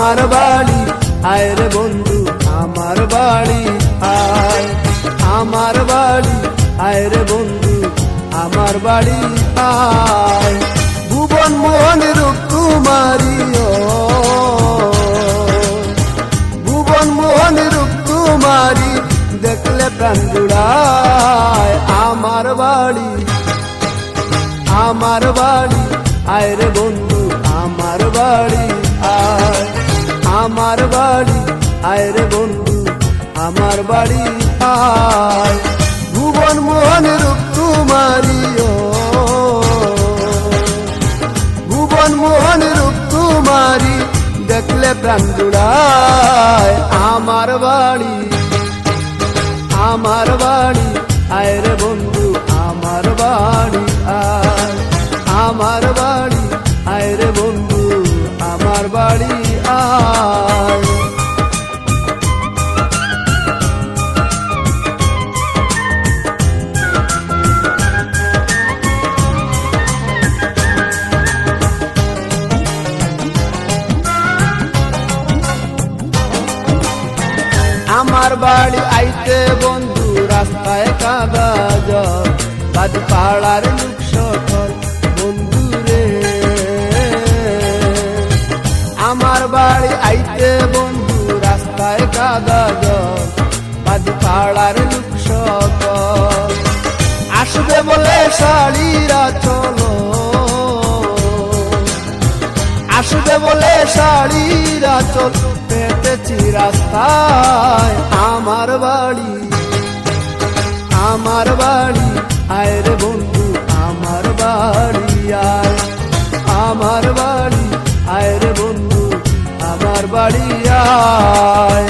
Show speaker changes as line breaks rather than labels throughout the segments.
আমার বাড়ি আয় রে বন্ধু আমার বাড়ি আয়, আমার বাড়ি আয় রে বন্ধু আমার বাড়ি আয়। ভুবন মোহন রূপ কুমারী ও ভুবন মোহন রূপ কুমারী দেখলে প্রাণ জুড়ায়। আমার বাড়ি আমার বাড়ি আয় রে বন্ধু আমার বাড়ি আয়, আমার বাড়ি আয় রে বন্ধু আমার বাড়ি আয়। ভুবন মোহন রূপ কুমারী ও ভুবন মোহন রূপ কুমারী দেখলে প্রাণ জুড়ায়। আমার বাড়ি আমার বাড়ি আয় রে বন্ধু আমার বাড়ি আয়, আমার বাড়ি আয় রে বন্ধু আমার বাড়ি আয়। আমার বাড়ি আইতে বন্ধু রাস্তায় কাদা জল, বাদ পাড়ার লোক সকল বন্ধু রে। আমার বাড়ি আইতে বন্ধু রাস্তায় কাদা জল, বাদ পাড়ার লোক সকল আসবে বলে শাড়িরা চলো, আসবে বলে শাড়িরা চল পেতেছি রাস্তায়। আমার বাড়ি আমার বাড়ি আয় রে বন্ধু আমার বাড়ি আয়, আমার বাড়ি আয় রে বন্ধু আমার বাড়ি আয়।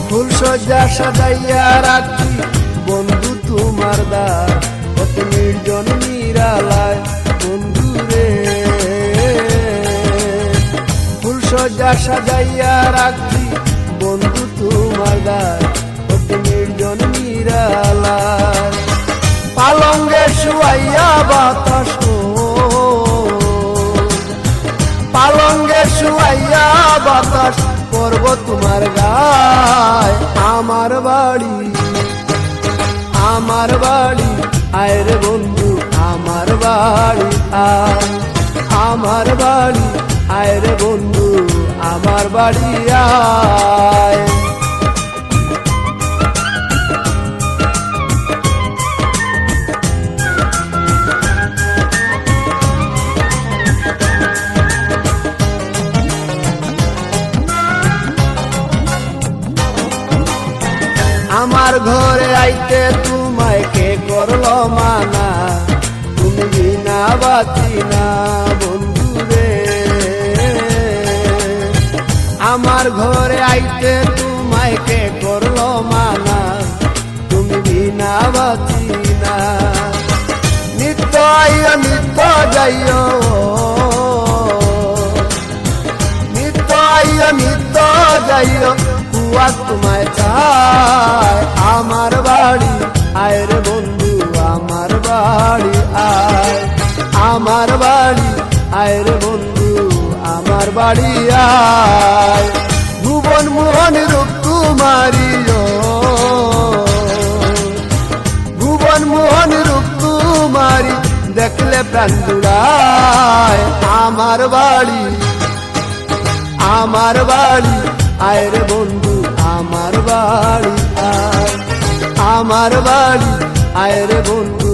ফুল সজ্জা সাজাইয়া রাখি বন্ধু তোমার দ্বার, কত নির্জন নিরালায় বন্ধু রে। ফুল সজ্জা সাজাইয়া রাখি বন্ধু তোমার দ্বার, কত নির্জন নিরালায় পালঙ্গে শুয়াইয়া বাতাস পালঙ্গে শুয়াইয়া বাতাস করব তোমার গায়। আমার বাড়ি আমার বাড়ি আয় রে বন্ধু আমার বাড়ি আয়, আমার বাড়ি আয় রে বন্ধু আমার বাড়ি আয়। আমার ঘরে আইতে তোমায় কে করলো মানা, তুমি বিনা বাঁচি না বন্ধু রে। আমার ঘরে আইতে তোমায় কে করলো মানা, তুমি বিনা বাঁচি না। নিত্য আইও নিত্য যাইও, নিত্য আইও নিত্য যাইও কুয়া তোমায় চায়। আমার বাড়ি আয় রে বন্ধু আমার বাড়ি আয়, আমার বাড়ি আয় রে বন্ধু আমার বাড়ি আয়। ভুবন মোহন রূপ কুমারী ও ভুবন মোহন রূপ কুমারী দেখলে প্রাণ জুড়ায়। আমার বাড়ি আমার বাড়ি আয় রে বন্ধু আমার বাড়ি আয়, আমার বাড়ি আয় রে বন্ধু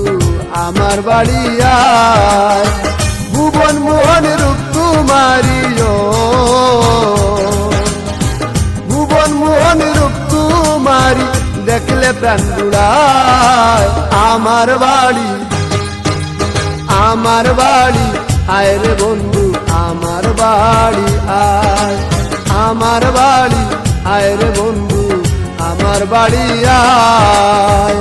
আমার বাড়ি আয়। ভুবন মোহন রূপ কুমারী ও ভুবন মোহন রূপ কুমারী দেখলে প্রাণ জুড়ায়। আমার বাড়ি আমার বাড়ি আয় রে বন্ধু আমার বাড়ি আয়, আমার বাড়ি আয় রে বন্ধু আমার বাড়ি আয়।